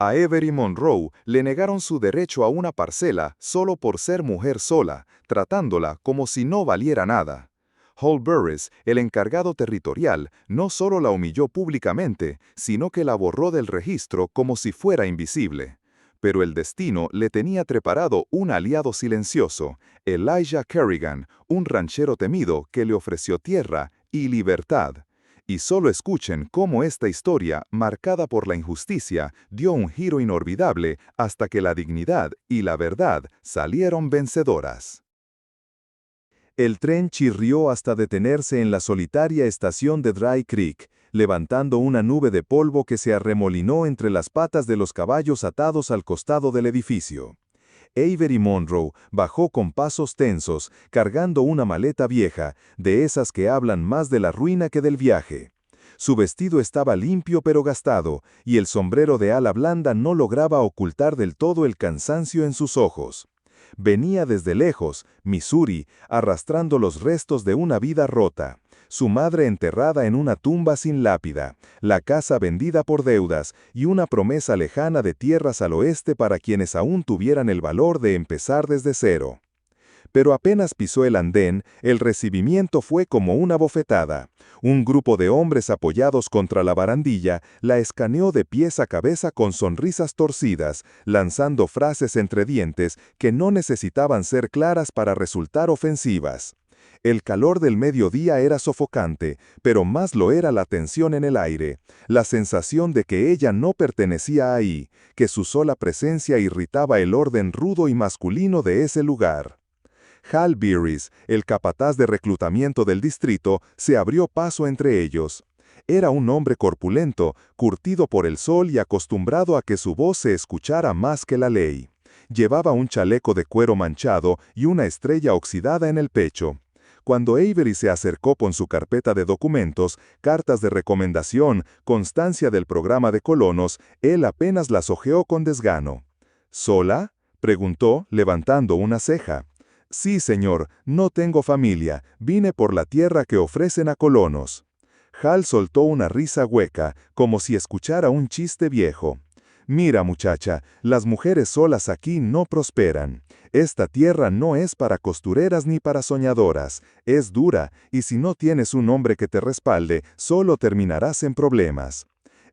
A Avery Monroe le negaron su derecho a una parcela solo por ser mujer sola, tratándola como si no valiera nada. Hall Burris, el encargado territorial, no solo la humilló públicamente, sino que la borró del registro como si fuera invisible. Pero el destino le tenía preparado un aliado silencioso, Elijah Kerrigan, un ranchero temido que le ofreció tierra y libertad. Y solo escuchen cómo esta historia, marcada por la injusticia, dio un giro inolvidable hasta que la dignidad y la verdad salieron vencedoras. El tren chirrió hasta detenerse en la solitaria estación de Dry Creek, levantando una nube de polvo que se arremolinó entre las patas de los caballos atados al costado del edificio. Avery Monroe bajó con pasos tensos, cargando una maleta vieja, de esas que hablan más de la ruina que del viaje. Su vestido estaba limpio pero gastado, y el sombrero de ala blanda no lograba ocultar del todo el cansancio en sus ojos. Venía desde lejos, Missouri, arrastrando los restos de una vida rota. Su madre enterrada en una tumba sin lápida, la casa vendida por deudas y una promesa lejana de tierras al oeste para quienes aún tuvieran el valor de empezar desde cero. Pero apenas pisó el andén, el recibimiento fue como una bofetada. Un grupo de hombres apoyados contra la barandilla la escaneó de pies a cabeza con sonrisas torcidas, lanzando frases entre dientes que no necesitaban ser claras para resultar ofensivas. El calor del mediodía era sofocante, pero más lo era la tensión en el aire, la sensación de que ella no pertenecía ahí, que su sola presencia irritaba el orden rudo y masculino de ese lugar. Hal Beeris, el capataz de reclutamiento del distrito, se abrió paso entre ellos. Era un hombre corpulento, curtido por el sol y acostumbrado a que su voz se escuchara más que la ley. Llevaba un chaleco de cuero manchado y una estrella oxidada en el pecho. Cuando Avery se acercó con su carpeta de documentos, cartas de recomendación, constancia del programa de colonos, él apenas las hojeó con desgano. ¿Sola?, preguntó, levantando una ceja. Sí, señor, no tengo familia, vine por la tierra que ofrecen a colonos. Hal soltó una risa hueca, como si escuchara un chiste viejo. Mira, muchacha, las mujeres solas aquí no prosperan. Esta tierra no es para costureras ni para soñadoras, es dura, y si no tienes un hombre que te respalde, solo terminarás en problemas.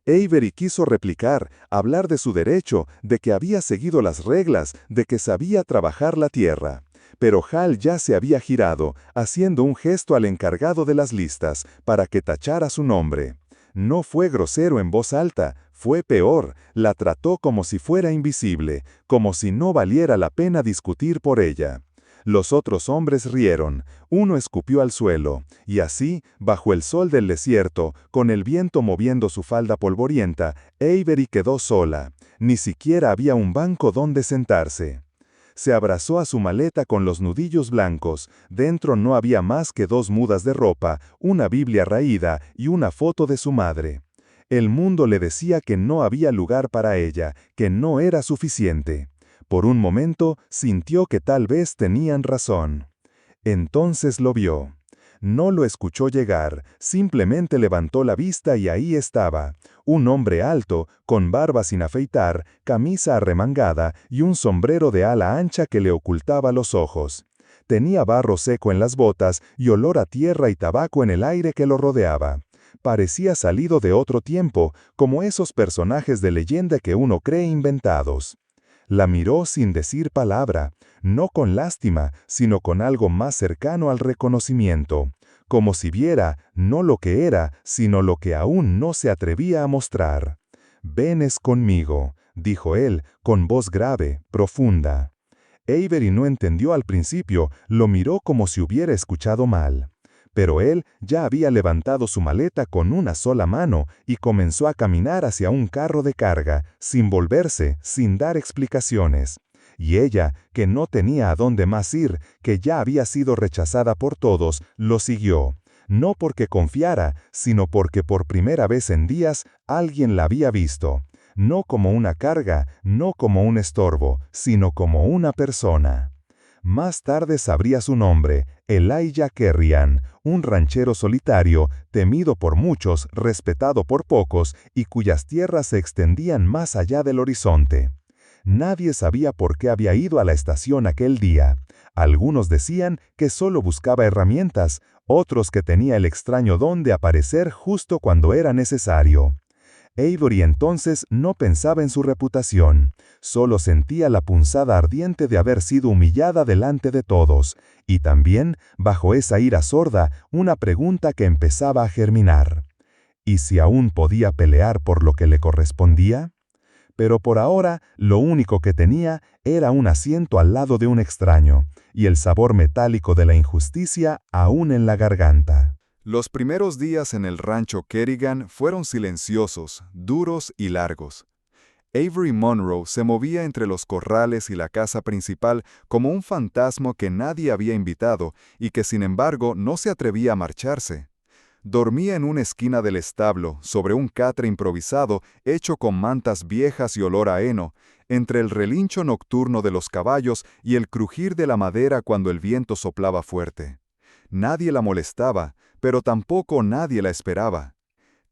Avery quiso replicar, hablar de su derecho, de que había seguido las reglas, de que sabía trabajar la tierra. Pero Hal ya se había girado, haciendo un gesto al encargado de las listas, para que tachara su nombre. No fue grosero en voz alta, fue peor, la trató como si fuera invisible, como si no valiera la pena discutir por ella. Los otros hombres rieron, uno escupió al suelo, y así, bajo el sol del desierto, con el viento moviendo su falda polvorienta, Avery quedó sola. Ni siquiera había un banco donde sentarse. Se abrazó a su maleta con los nudillos blancos, dentro no había más que 2 mudas de ropa, una Biblia raída y una foto de su madre. El mundo le decía que no había lugar para ella, que no era suficiente. Por un momento sintió que tal vez tenían razón. Entonces lo vio. No lo escuchó llegar, simplemente levantó la vista y ahí estaba. Un hombre alto, con barba sin afeitar, camisa arremangada y un sombrero de ala ancha que le ocultaba los ojos. Tenía barro seco en las botas y olor a tierra y tabaco en el aire que lo rodeaba. Parecía salido de otro tiempo, como esos personajes de leyenda que uno cree inventados. La miró sin decir palabra, no con lástima, sino con algo más cercano al reconocimiento, como si viera no lo que era, sino lo que aún no se atrevía a mostrar. «Venes conmigo», dijo él, con voz grave, profunda. Avery no entendió al principio, lo miró como si hubiera escuchado mal. Pero él ya había levantado su maleta con una sola mano y comenzó a caminar hacia un carro de carga, sin volverse, sin dar explicaciones. Y ella, que no tenía a dónde más ir, que ya había sido rechazada por todos, lo siguió. No porque confiara, sino porque por primera vez en días alguien la había visto. No como una carga, no como un estorbo, sino como una persona. Más tarde sabría su nombre, Elijah Kerrian, un ranchero solitario, temido por muchos, respetado por pocos, y cuyas tierras se extendían más allá del horizonte. Nadie sabía por qué había ido a la estación aquel día. Algunos decían que solo buscaba herramientas, otros que tenía el extraño don de aparecer justo cuando era necesario. Avery entonces no pensaba en su reputación, solo sentía la punzada ardiente de haber sido humillada delante de todos, y también, bajo esa ira sorda, una pregunta que empezaba a germinar. ¿Y si aún podía pelear por lo que le correspondía? Pero por ahora, lo único que tenía era un asiento al lado de un extraño, y el sabor metálico de la injusticia aún en la garganta. Los primeros días en el rancho Kerrigan fueron silenciosos, duros y largos. Avery Monroe se movía entre los corrales y la casa principal como un fantasma que nadie había invitado y que sin embargo no se atrevía a marcharse. Dormía en una esquina del establo, sobre un catre improvisado hecho con mantas viejas y olor a heno, entre el relincho nocturno de los caballos y el crujir de la madera cuando el viento soplaba fuerte. Nadie la molestaba, pero tampoco nadie la esperaba.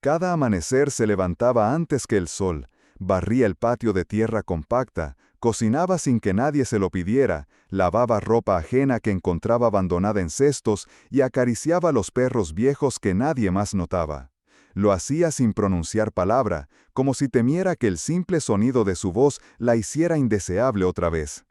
Cada amanecer se levantaba antes que el sol, barría el patio de tierra compacta, cocinaba sin que nadie se lo pidiera, lavaba ropa ajena que encontraba abandonada en cestos y acariciaba a los perros viejos que nadie más notaba. Lo hacía sin pronunciar palabra, como si temiera que el simple sonido de su voz la hiciera indeseable otra vez.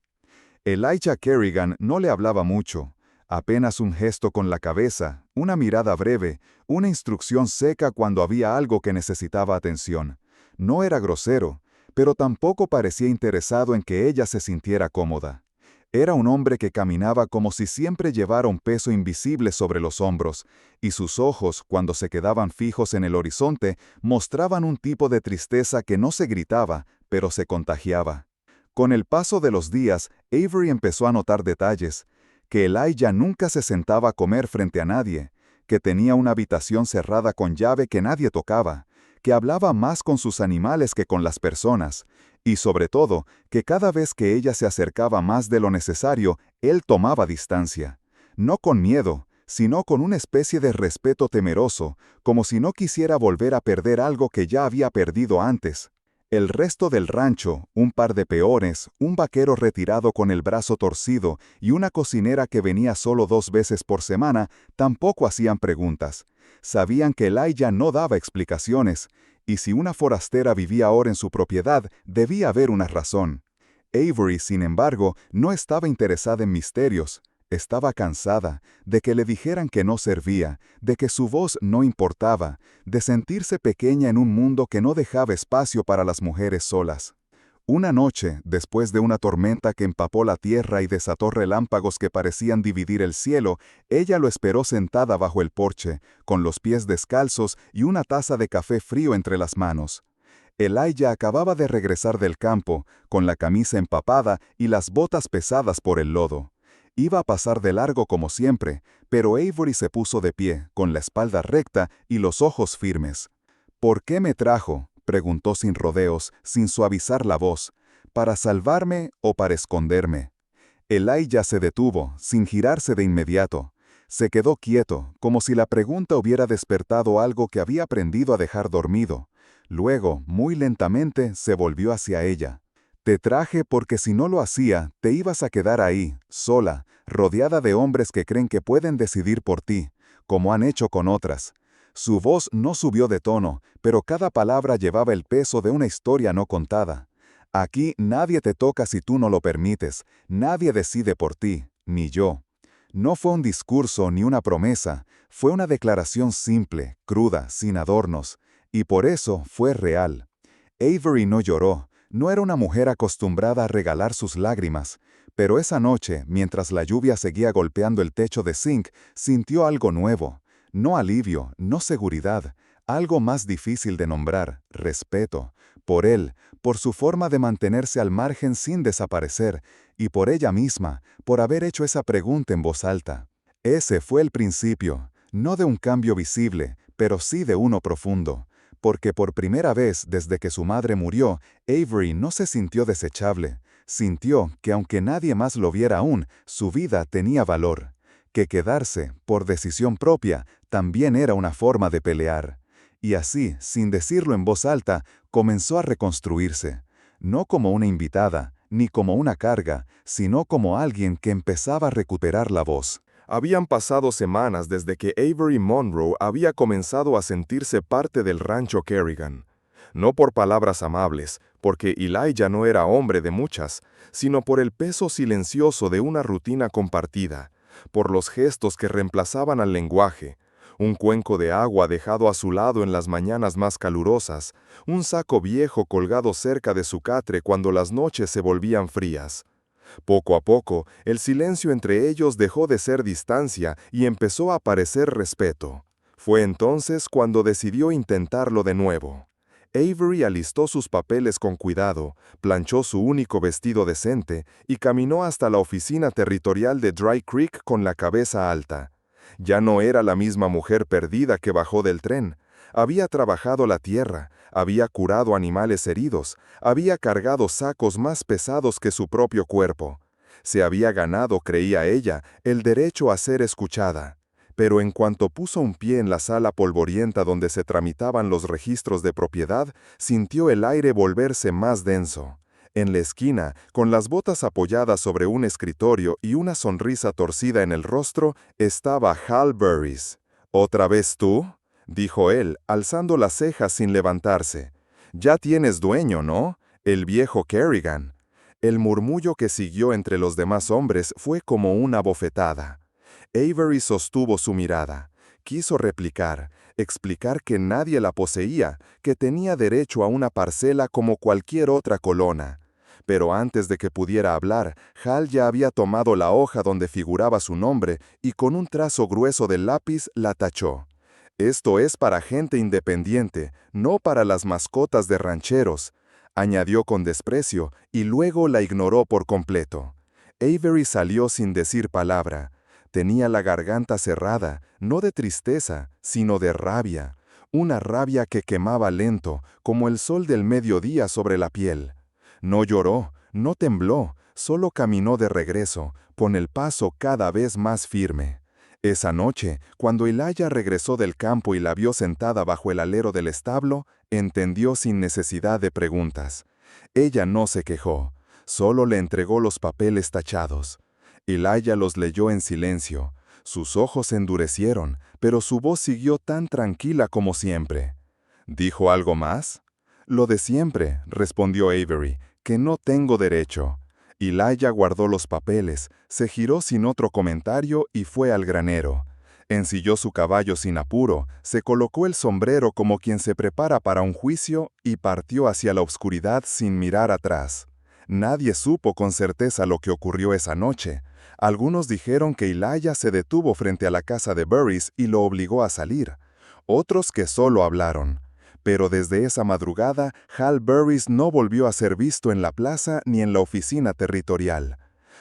Elijah Kerrigan no le hablaba mucho. Apenas un gesto con la cabeza, una mirada breve, una instrucción seca cuando había algo que necesitaba atención. No era grosero, pero tampoco parecía interesado en que ella se sintiera cómoda. Era un hombre que caminaba como si siempre llevara un peso invisible sobre los hombros, y sus ojos, cuando se quedaban fijos en el horizonte, mostraban un tipo de tristeza que no se gritaba, pero se contagiaba. Con el paso de los días, Avery empezó a notar detalles: que Elijah nunca se sentaba a comer frente a nadie, que tenía una habitación cerrada con llave que nadie tocaba, que hablaba más con sus animales que con las personas, y sobre todo, que cada vez que ella se acercaba más de lo necesario, él tomaba distancia. No con miedo, sino con una especie de respeto temeroso, como si no quisiera volver a perder algo que ya había perdido antes. El resto del rancho, un par de peones, un vaquero retirado con el brazo torcido y una cocinera que venía solo 2 veces por semana, tampoco hacían preguntas. Sabían que Elijah no daba explicaciones, y si una forastera vivía ahora en su propiedad, debía haber una razón. Avery, sin embargo, no estaba interesada en misterios. Estaba cansada de que le dijeran que no servía, de que su voz no importaba, de sentirse pequeña en un mundo que no dejaba espacio para las mujeres solas. Una noche, después de una tormenta que empapó la tierra y desató relámpagos que parecían dividir el cielo, ella lo esperó sentada bajo el porche, con los pies descalzos y una taza de café frío entre las manos. Elijah acababa de regresar del campo, con la camisa empapada y las botas pesadas por el lodo. Iba a pasar de largo como siempre, pero Avery se puso de pie, con la espalda recta y los ojos firmes. ¿Por qué me trajo?, preguntó sin rodeos, sin suavizar la voz. ¿Para salvarme o para esconderme? Elijah se detuvo, sin girarse de inmediato. Se quedó quieto, como si la pregunta hubiera despertado algo que había aprendido a dejar dormido. Luego, muy lentamente, se volvió hacia ella. Te traje porque si no lo hacía, te ibas a quedar ahí, sola, rodeada de hombres que creen que pueden decidir por ti, como han hecho con otras. Su voz no subió de tono, pero cada palabra llevaba el peso de una historia no contada. Aquí nadie te toca si tú no lo permites, nadie decide por ti, ni yo. No fue un discurso ni una promesa, fue una declaración simple, cruda, sin adornos, y por eso fue real. Avery no lloró. No era una mujer acostumbrada a regalar sus lágrimas, pero esa noche, mientras la lluvia seguía golpeando el techo de zinc, sintió algo nuevo. No alivio, no seguridad, algo más difícil de nombrar: respeto. Por él, por su forma de mantenerse al margen sin desaparecer, y por ella misma, por haber hecho esa pregunta en voz alta. Ese fue el principio, no de un cambio visible, pero sí de uno profundo. Porque por primera vez desde que su madre murió, Avery no se sintió desechable, Sintió que aunque nadie más lo viera aún, su vida tenía valor, que quedarse, por decisión propia, también era una forma de pelear. Y así, sin decirlo en voz alta, comenzó a reconstruirse, no como una invitada, ni como una carga, sino como alguien que empezaba a recuperar la voz. Habían pasado semanas desde que Avery Monroe había comenzado a sentirse parte del rancho Kerrigan. No por palabras amables, porque Elijah no era hombre de muchas, sino por el peso silencioso de una rutina compartida, por los gestos que reemplazaban al lenguaje, un cuenco de agua dejado a su lado en las mañanas más calurosas, un saco viejo colgado cerca de su catre cuando las noches se volvían frías. Poco a poco, el silencio entre ellos dejó de ser distancia y empezó a parecer respeto. Fue entonces cuando decidió intentarlo de nuevo. Avery alistó sus papeles con cuidado, planchó su único vestido decente y caminó hasta la oficina territorial de Dry Creek con la cabeza alta. Ya no era la misma mujer perdida que bajó del tren. Había trabajado la tierra, había curado animales heridos, había cargado sacos más pesados que su propio cuerpo. Se había ganado, creía ella, el derecho a ser escuchada. Pero en cuanto puso un pie en la sala polvorienta donde se tramitaban los registros de propiedad, sintió el aire volverse más denso. En la esquina, con las botas apoyadas sobre un escritorio y una sonrisa torcida en el rostro, estaba Hal Burris. «¿Otra vez tú?», dijo él, alzando las cejas sin levantarse. «Ya tienes dueño, ¿no? El viejo Kerrigan». El murmullo que siguió entre los demás hombres fue como una bofetada. Avery sostuvo su mirada. Quiso replicar, explicar que nadie la poseía, que tenía derecho a una parcela como cualquier otra colona. Pero antes de que pudiera hablar, Hal ya había tomado la hoja donde figuraba su nombre y con un trazo grueso del lápiz la tachó. «Esto es para gente independiente, no para las mascotas de rancheros», añadió con desprecio, y luego la ignoró por completo. Avery salió sin decir palabra. Tenía la garganta cerrada, no de tristeza, sino de rabia. Una rabia que quemaba lento, como el sol del mediodía sobre la piel. No lloró, no tembló, solo caminó de regreso, con el paso cada vez más firme. Esa noche, cuando Elijah regresó del campo y la vio sentada bajo el alero del establo, entendió sin necesidad de preguntas. Ella no se quejó, solo le entregó los papeles tachados. Elijah los leyó en silencio. Sus ojos se endurecieron, pero su voz siguió tan tranquila como siempre. ¿Dijo algo más? «Lo de siempre», respondió Avery, «que no tengo derecho». Elijah guardó los papeles, se giró sin otro comentario y fue al granero. Ensilló su caballo sin apuro, se colocó el sombrero como quien se prepara para un juicio y partió hacia la oscuridad sin mirar atrás. Nadie supo con certeza lo que ocurrió esa noche. Algunos dijeron que Elijah se detuvo frente a la casa de Burris y lo obligó a salir. Otros que solo hablaron. Pero desde esa madrugada, Hal Burris no volvió a ser visto en la plaza ni en la oficina territorial.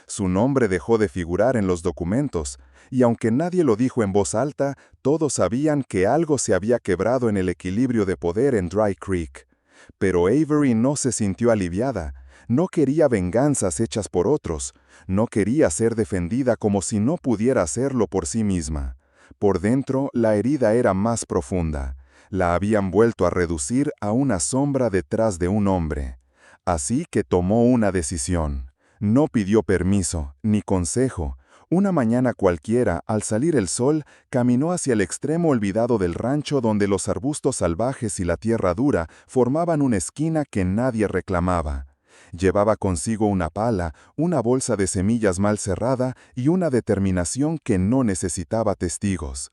Su nombre dejó de figurar en los documentos, y aunque nadie lo dijo en voz alta, todos sabían que algo se había quebrado en el equilibrio de poder en Dry Creek. Pero Avery no se sintió aliviada. No quería venganzas hechas por otros. No quería ser defendida como si no pudiera hacerlo por sí misma. Por dentro, la herida era más profunda. La habían vuelto a reducir a una sombra detrás de un hombre. Así que tomó una decisión. No pidió permiso, ni consejo. Una mañana cualquiera, al salir el sol, caminó hacia el extremo olvidado del rancho donde los arbustos salvajes y la tierra dura formaban una esquina que nadie reclamaba. Llevaba consigo una pala, una bolsa de semillas mal cerrada y una determinación que no necesitaba testigos.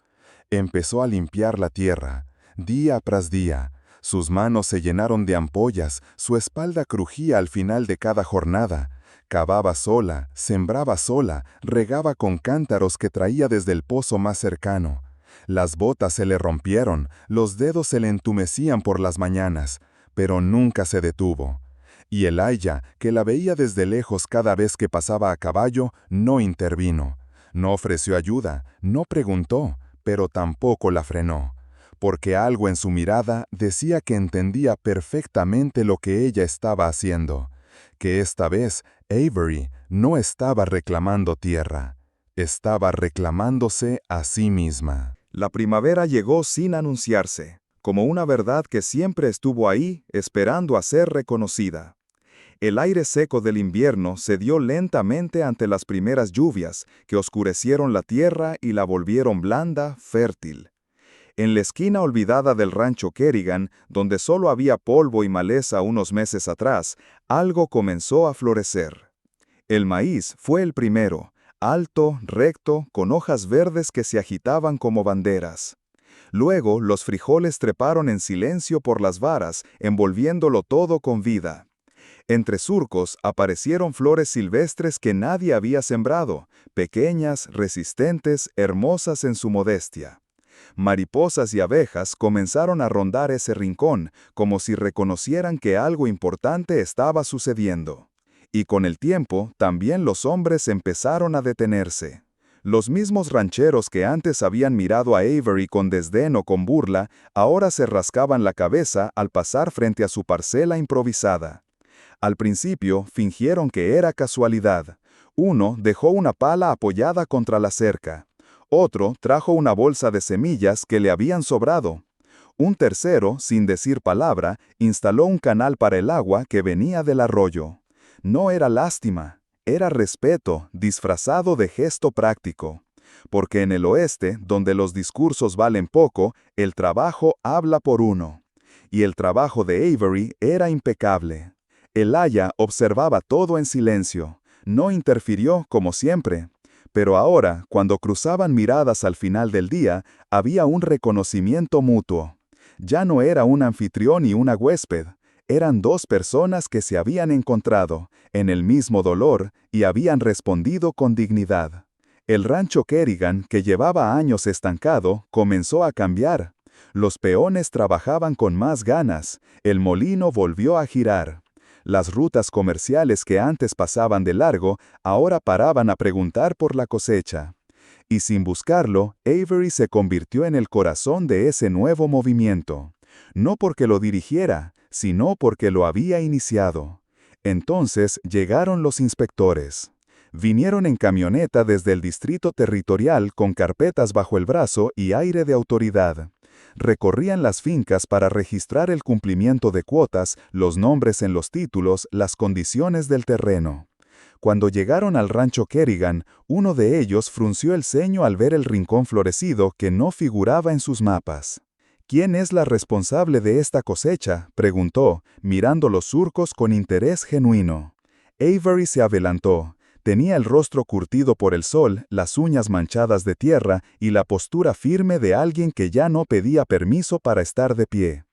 Empezó a limpiar la tierra, día tras día. Sus manos se llenaron de ampollas, su espalda crujía al final de cada jornada. Cavaba sola, sembraba sola, regaba con cántaros que traía desde el pozo más cercano. Las botas se le rompieron, los dedos se le entumecían por las mañanas, pero nunca se detuvo. Y Elijah, que la veía desde lejos cada vez que pasaba a caballo, no intervino. No ofreció ayuda, no preguntó, pero tampoco la frenó. Porque algo en su mirada decía que entendía perfectamente lo que ella estaba haciendo. que esta vez Avery no estaba reclamando tierra, estaba reclamándose a sí misma. La primavera llegó sin anunciarse, como una verdad que siempre estuvo ahí, esperando a ser reconocida. El aire seco del invierno cedió lentamente ante las primeras lluvias, que oscurecieron la tierra y la volvieron blanda, fértil. En la esquina olvidada del rancho Kerrigan, donde solo había polvo y maleza unos meses atrás, algo comenzó a florecer. El maíz fue el primero, alto, recto, con hojas verdes que se agitaban como banderas. Luego los frijoles treparon en silencio por las varas, envolviéndolo todo con vida. Entre surcos aparecieron flores silvestres que nadie había sembrado, pequeñas, resistentes, hermosas en su modestia. Mariposas y abejas comenzaron a rondar ese rincón, como si reconocieran que algo importante estaba sucediendo. Y con el tiempo, también los hombres empezaron a detenerse. Los mismos rancheros que antes habían mirado a Avery con desdén o con burla, ahora se rascaban la cabeza al pasar frente a su parcela improvisada. Al principio fingieron que era casualidad. Uno dejó una pala apoyada contra la cerca. Otro trajo una bolsa de semillas que le habían sobrado. Un tercero, sin decir palabra, instaló un canal para el agua que venía del arroyo. No era lástima, era respeto, disfrazado de gesto práctico. Porque en el oeste, donde los discursos valen poco, el trabajo habla por uno. Y el trabajo de Avery era impecable. Elijah observaba todo en silencio. No interfirió, como siempre. Pero ahora, cuando cruzaban miradas al final del día, había un reconocimiento mutuo. Ya no era un anfitrión y una huésped. Eran dos personas que se habían encontrado, en el mismo dolor, y habían respondido con dignidad. El rancho Kerrigan, que llevaba años estancado, comenzó a cambiar. Los peones trabajaban con más ganas. El molino volvió a girar. Las rutas comerciales que antes pasaban de largo, ahora paraban a preguntar por la cosecha. Y sin buscarlo, Avery se convirtió en el corazón de ese nuevo movimiento. No porque lo dirigiera, sino porque lo había iniciado. Entonces llegaron los inspectores. Vinieron en camioneta desde el distrito territorial con carpetas bajo el brazo y aire de autoridad. Recorrían las fincas para registrar el cumplimiento de cuotas, los nombres en los títulos, las condiciones del terreno. Cuando llegaron al rancho Kerrigan, uno de ellos frunció el ceño al ver el rincón florecido que no figuraba en sus mapas. ¿Quién es la responsable de esta cosecha?, preguntó, mirando los surcos con interés genuino. Avery se adelantó. Tenía el rostro curtido por el sol, las uñas manchadas de tierra y la postura firme de alguien que ya no pedía permiso para estar de pie.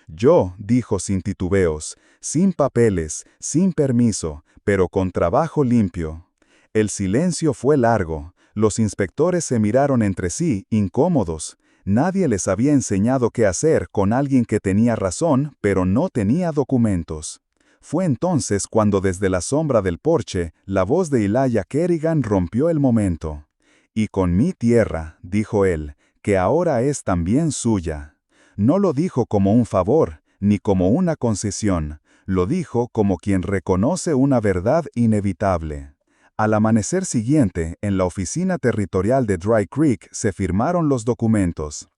Yo, dijo sin titubeos, sin papeles, sin permiso, pero con trabajo limpio. El silencio fue largo. Los inspectores se miraron entre sí, incómodos. Nadie les había enseñado qué hacer con alguien que tenía razón, pero no tenía documentos. Fue entonces cuando desde la sombra del porche, la voz de Elijah Kerrigan rompió el momento. «Y con mi tierra», dijo él, «que ahora es también suya». No lo dijo como un favor, ni como una concesión, lo dijo como quien reconoce una verdad inevitable. Al amanecer siguiente, en la oficina territorial de Dry Creek se firmaron los documentos.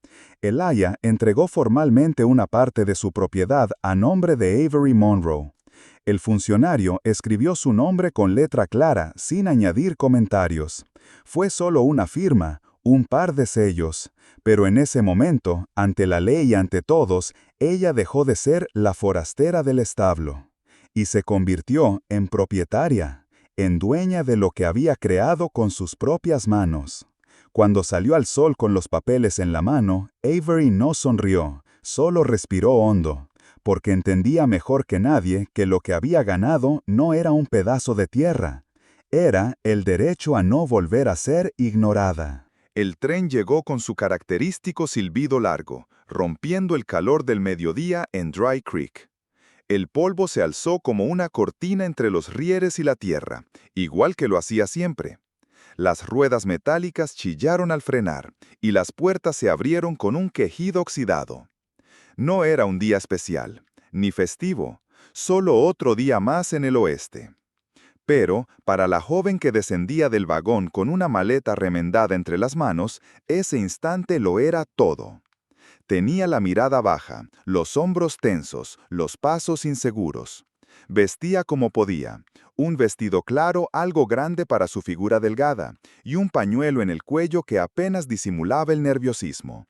Elijah entregó formalmente una parte de su propiedad a nombre de Avery Monroe. El funcionario escribió su nombre con letra clara, sin añadir comentarios. Fue solo una firma, un par de sellos, pero en ese momento, ante la ley y ante todos, ella dejó de ser la forastera del establo. Y se convirtió en propietaria, en dueña de lo que había creado con sus propias manos. Cuando salió al sol con los papeles en la mano, Avery no sonrió, solo respiró hondo, porque entendía mejor que nadie que lo que había ganado no era un pedazo de tierra, era el derecho a no volver a ser ignorada. El tren llegó con su característico silbido largo, rompiendo el calor del mediodía en Dry Creek. El polvo se alzó como una cortina entre los rieres y la tierra, igual que lo hacía siempre. Las ruedas metálicas chillaron al frenar, y las puertas se abrieron con un quejido oxidado. No era un día especial, ni festivo, Solo otro día más en el oeste. Pero, para la joven que descendía del vagón con una maleta remendada entre las manos, ese instante lo era todo. Tenía la mirada baja, los hombros tensos, los pasos inseguros. Vestía como podía, un vestido claro algo grande para su figura delgada, y un pañuelo en el cuello que apenas disimulaba el nerviosismo.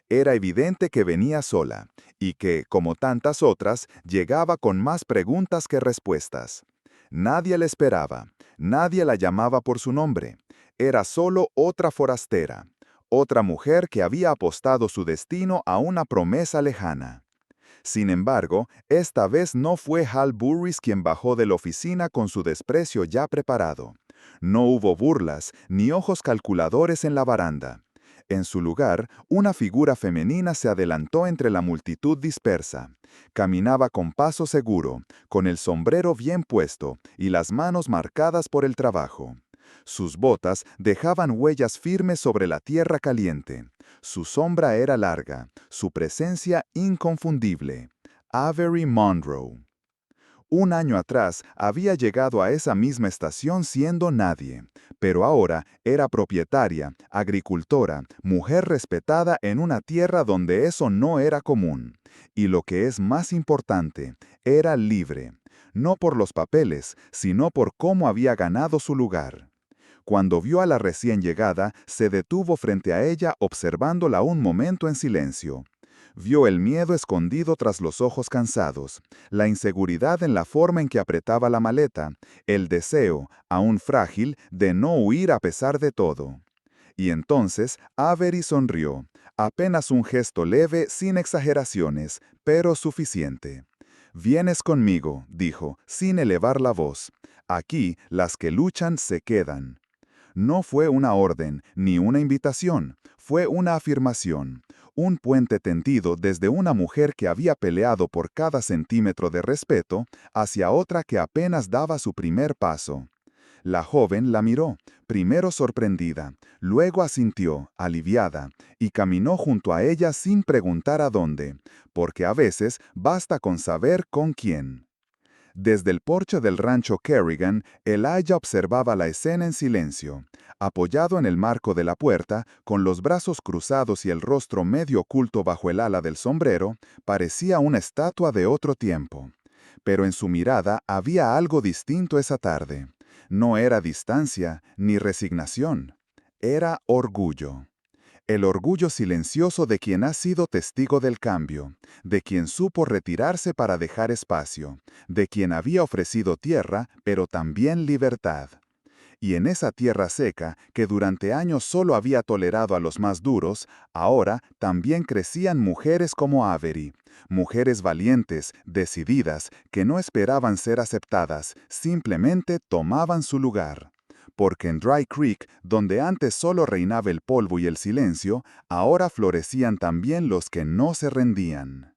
Era evidente que venía sola, y que, como tantas otras, llegaba con más preguntas que respuestas. Nadie la esperaba, nadie la llamaba por su nombre. Era solo otra forastera, otra mujer que había apostado su destino a una promesa lejana. Sin embargo, esta vez no fue Hal Burris quien bajó de la oficina con su desprecio ya preparado. No hubo burlas ni ojos calculadores en la baranda. En su lugar, una figura femenina se adelantó entre la multitud dispersa. Caminaba con paso seguro, con el sombrero bien puesto y las manos marcadas por el trabajo. Sus botas dejaban huellas firmes sobre la tierra caliente. Su sombra era larga, su presencia inconfundible. Avery Monroe. Un año atrás había llegado a esa misma estación siendo nadie, pero ahora era propietaria, agricultora, mujer respetada en una tierra donde eso no era común. Y lo que es más importante, era libre, no por los papeles, sino por cómo había ganado su lugar. Cuando vio a la recién llegada, se detuvo frente a ella observándola un momento en silencio. Vio el miedo escondido tras los ojos cansados, la inseguridad en la forma en que apretaba la maleta, el deseo, aún frágil, de no huir a pesar de todo. Y entonces Avery sonrió, apenas un gesto leve sin exageraciones, pero suficiente. «Vienes conmigo», dijo, sin elevar la voz. «Aquí las que luchan se quedan». No fue una orden, ni una invitación, fue una afirmación. Un puente tendido desde una mujer que había peleado por cada centímetro de respeto hacia otra que apenas daba su primer paso. La joven la miró, primero sorprendida, luego asintió, aliviada, y caminó junto a ella sin preguntar a dónde, porque a veces basta con saber con quién. Desde el porche del rancho Kerrigan, Elijah observaba la escena en silencio. Apoyado en el marco de la puerta, con los brazos cruzados y el rostro medio oculto bajo el ala del sombrero, parecía una estatua de otro tiempo. Pero en su mirada había algo distinto esa tarde. No era distancia ni resignación. Era orgullo. El orgullo silencioso de quien ha sido testigo del cambio, de quien supo retirarse para dejar espacio, de quien había ofrecido tierra, pero también libertad. Y en esa tierra seca, que durante años solo había tolerado a los más duros, ahora también crecían mujeres como Avery, mujeres valientes, decididas, que no esperaban ser aceptadas, simplemente tomaban su lugar. Porque en Dry Creek, donde antes solo reinaba el polvo y el silencio, ahora florecían también los que no se rendían.